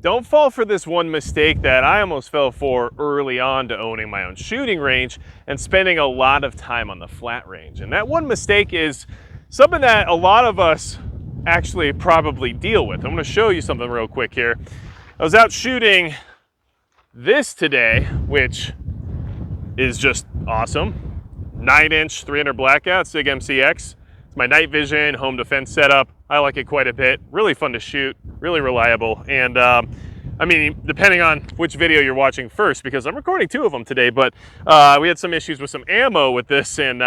don't fall for this one mistake that I almost fell for early on to owning my own shooting range and spending a lot of time on the flat range. And that one mistake is something that a lot of us actually probably deal with. I'm going to show you something real quick here. I was out shooting this today, which is just awesome. 9-inch 300 blackout SIG MCX. It's my night vision home defense setup. I like it quite a bit. Really fun to shoot, really reliable. And I mean, depending on which video you're watching first, because I'm recording 2 of them today, but we had some issues with some ammo with this, and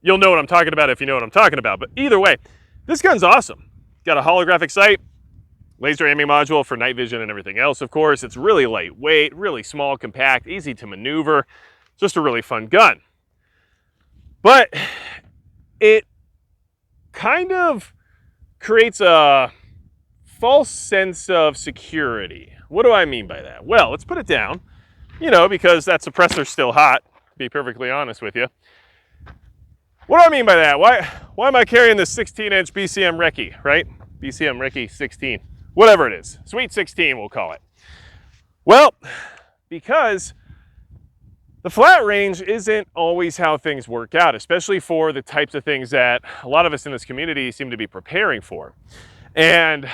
you'll know what I'm talking about if you know what I'm talking about. But either way, this gun's awesome. Got a holographic sight, laser aiming module for night vision and everything else, of course. It's really lightweight, really small, compact, easy to maneuver. Just a really fun gun. But it kind of creates a false sense of security. What do I mean by that? Well, let's put it down, because that suppressor's still hot, to be perfectly honest with you. What do I mean by that? Why am I carrying this 16-inch BCM Recce, right? BCM Recce 16, whatever it is. Sweet 16, we'll call it. Well, because the flat range isn't always how things work out, especially for the types of things that a lot of us in this community seem to be preparing for. And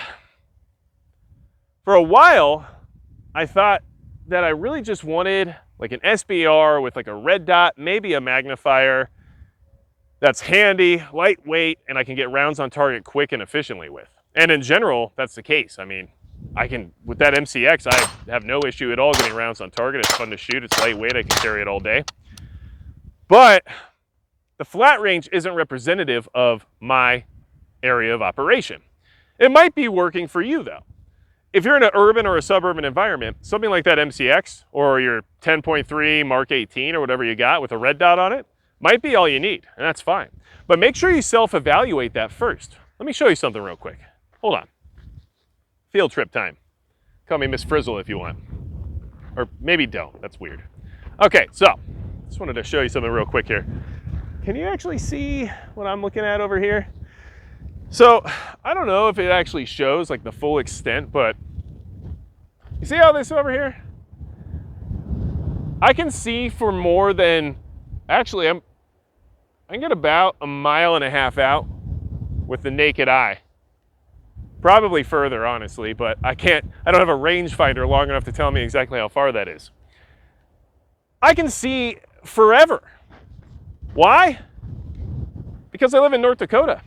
for a while, I thought that I really just wanted like an SBR with like a red dot, maybe a magnifier that's handy, lightweight, and I can get rounds on target quick and efficiently with. And in general, that's the case. I mean, with that MCX, I have no issue at all getting rounds on target. It's fun to shoot, it's lightweight, I can carry it all day. But the flat range isn't representative of my area of operation. It might be working for you though. If you're in an urban or a suburban environment, something like that MCX or your 10.3 Mark 18 or whatever you got with a red dot on it might be all you need, and that's fine. But make sure you self-evaluate that first. Let me show you something real quick. Hold on. Field trip time. Call me Miss Frizzle if you want. Or maybe don't, that's weird. Okay, so, just wanted to show you something real quick here. Can you actually see what I'm looking at over here? So, I don't know if it actually shows like the full extent, but you see all this over here? I can see for more than, actually I can get about 1.5 miles out with the naked eye. Probably further, honestly, but I don't have a rangefinder long enough to tell me exactly how far that is. I can see forever. Why? Because I live in North Dakota,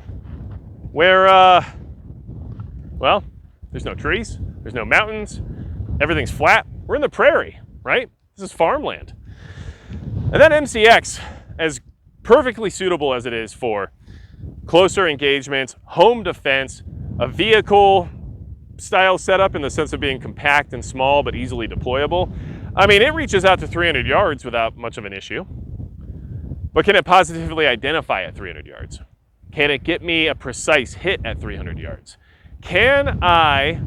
where, well, there's no trees, there's no mountains, everything's flat. We're in the prairie, right? This is farmland. And that MCX, as perfectly suitable as it is for closer engagements, home defense, a vehicle style setup in the sense of being compact and small but easily deployable. I mean, it reaches out to 300 yards without much of an issue. But can it positively identify at 300 yards? Can it get me a precise hit at 300 yards? Can I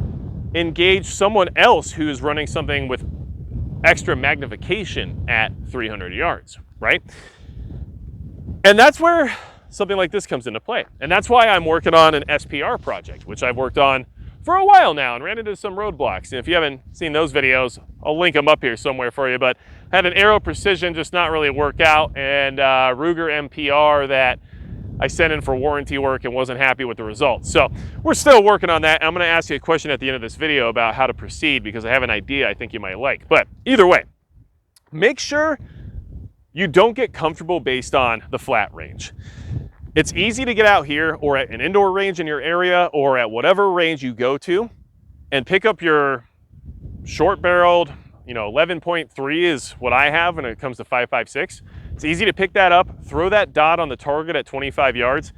engage someone else who's running something with extra magnification at 300 yards, right? And that's where something like this comes into play. And that's why I'm working on an SPR project, which I've worked on for a while now and ran into some roadblocks. And if you haven't seen those videos, I'll link them up here somewhere for you. But had an Aero Precision just not really work out, and Ruger MPR that I sent in for warranty work and wasn't happy with the results. So we're still working on that. I'm gonna ask you a question at the end of this video about how to proceed because I have an idea I think you might like. But either way, make sure you don't get comfortable based on the flat range. It's easy to get out here or at an indoor range in your area or at whatever range you go to and pick up your short barreled, 11.3 is what I have when it comes to 5.56. It's easy to pick that up, throw that dot on the target at 25 yards,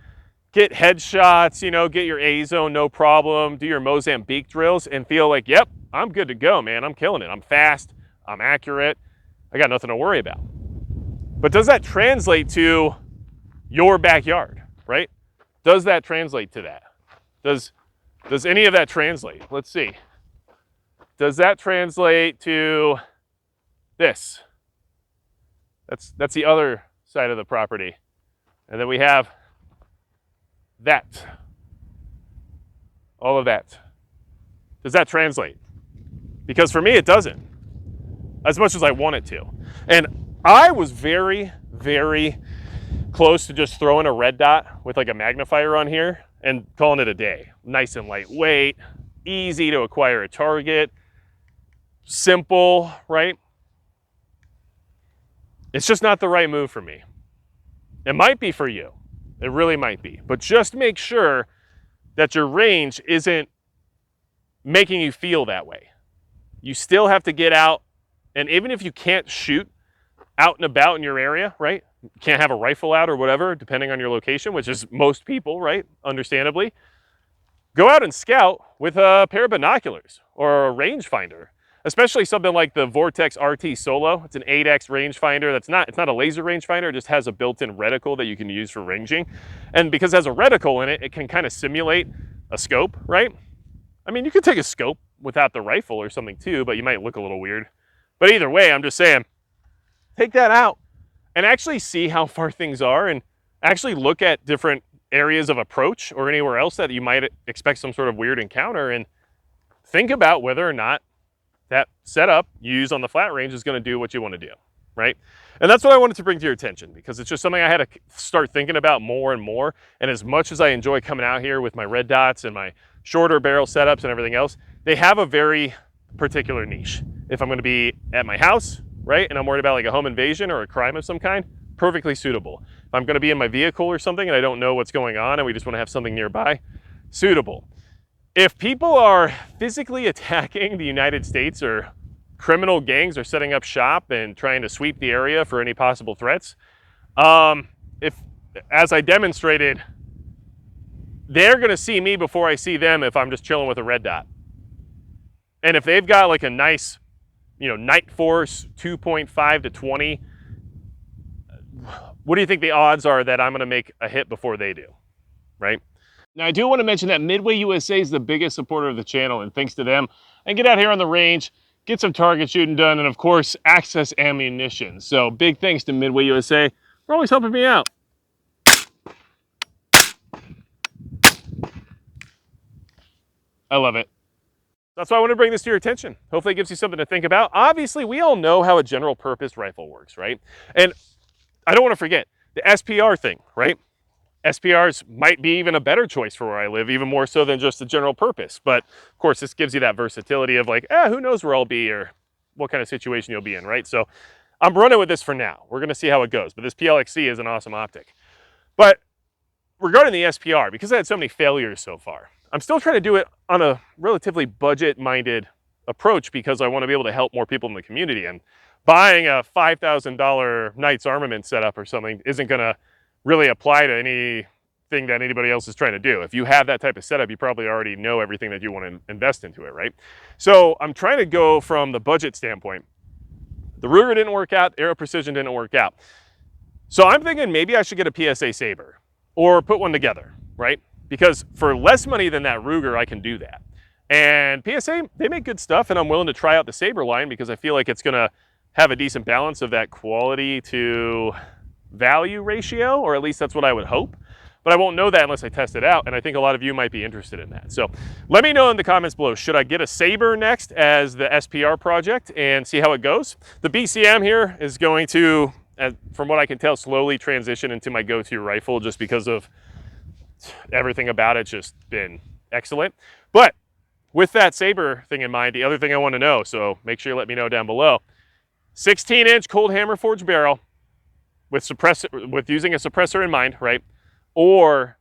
get headshots, get your A-zone, no problem, do your Mozambique drills and feel like, yep, I'm good to go, man. I'm killing it. I'm fast, I'm accurate, I got nothing to worry about. But does that translate to your backyard, right? Does that translate to that? Does any of that translate? Let's see. Does that translate to this? That's the other side of the property. And then we have that. All of that. Does that translate? Because for me, it doesn't, as much as I want it to. And I was very, very close to just throwing a red dot with like a magnifier on here and calling it a day. Nice and lightweight, easy to acquire a target, simple, right? It's just not the right move for me. It might be for you. It really might be. But just make sure that your range isn't making you feel that way. You still have to get out, and even if you can't shoot out and about in your area, right? You can't have a rifle out or whatever, depending on your location, which is most people, right? Understandably. Go out and scout with a pair of binoculars or a rangefinder, especially something like the Vortex RT Solo. It's an 8X rangefinder. It's not a laser rangefinder. It just has a built-in reticle that you can use for ranging. And because it has a reticle in it, it can kind of simulate a scope, right? I mean, you could take a scope without the rifle or something too, but you might look a little weird. But either way, I'm just saying, take that out and actually see how far things are and actually look at different areas of approach or anywhere else that you might expect some sort of weird encounter, and think about whether or not that setup you use on the flat range is going to do what you want to do, right? And that's what I wanted to bring to your attention, because it's just something I had to start thinking about more and more. And as much as I enjoy coming out here with my red dots and my shorter barrel setups and everything else, they have a very particular niche. If I'm going to be at my house, right, and I'm worried about like a home invasion or a crime of some kind, perfectly suitable. If I'm going to be in my vehicle or something and I don't know what's going on and we just want to have something nearby, suitable. If people are physically attacking the United States, or criminal gangs are setting up shop and trying to sweep the area for any possible threats, if, as I demonstrated, they're going to see me before I see them if I'm just chilling with a red dot. And if they've got like a nice, night force 2.5 to 20, what do you think the odds are that I'm going to make a hit before they do, right? Now, I do want to mention that Midway USA is the biggest supporter of the channel, and thanks to them, I can get out here on the range, get some target shooting done, and of course, access ammunition. So big thanks to Midway USA for always helping me out. I love it. That's why I want to bring this to your attention. Hopefully it gives you something to think about. Obviously, we all know how a general purpose rifle works, right? And I don't want to forget the SPR thing, right? SPRs might be even a better choice for where I live, even more so than just the general purpose. But of course, this gives you that versatility of like, who knows where I'll be or what kind of situation you'll be in, right? So I'm running with this for now. We're going to see how it goes. But this PLXC is an awesome optic. But regarding the SPR, because I had so many failures so far, I'm still trying to do it on a relatively budget-minded approach because I want to be able to help more people in the community. And buying a $5,000 Knights armament setup or something isn't going to really apply to anything that anybody else is trying to do. If you have that type of setup, you probably already know everything that you want to invest into it, right? So I'm trying to go from the budget standpoint. The Ruger didn't work out, Aero Precision didn't work out. So I'm thinking maybe I should get a PSA Saber or put one together, right? Because for less money than that Ruger, I can do that. And PSA, they make good stuff, and I'm willing to try out the Saber line because I feel like it's gonna have a decent balance of that quality to value ratio, or at least that's what I would hope. But I won't know that unless I test it out, and I think a lot of you might be interested in that. So let me know in the comments below, should I get a Saber next as the SPR project and see how it goes? The BCM here is going to, from what I can tell, slowly transition into my go-to rifle just because of everything about it's just been excellent. But with that Saber thing in mind, the other thing I want to know, so make sure you let me know down below, 16-inch cold hammer forged barrel with using a suppressor in mind, right? Or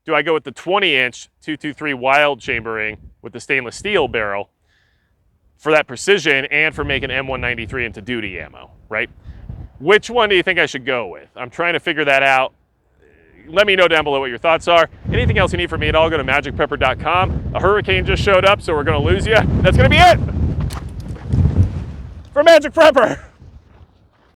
do I go with the 20-inch 223 wild chambering with the stainless steel barrel for that precision and for making M193 into duty ammo, right? Which one do you think I should go with? I'm trying to figure that out. Let me know down below what your thoughts are. Anything else you need from me at all, go to magicprepper.com. A hurricane just showed up, so we're going to lose you. That's going to be it for Magic Prepper.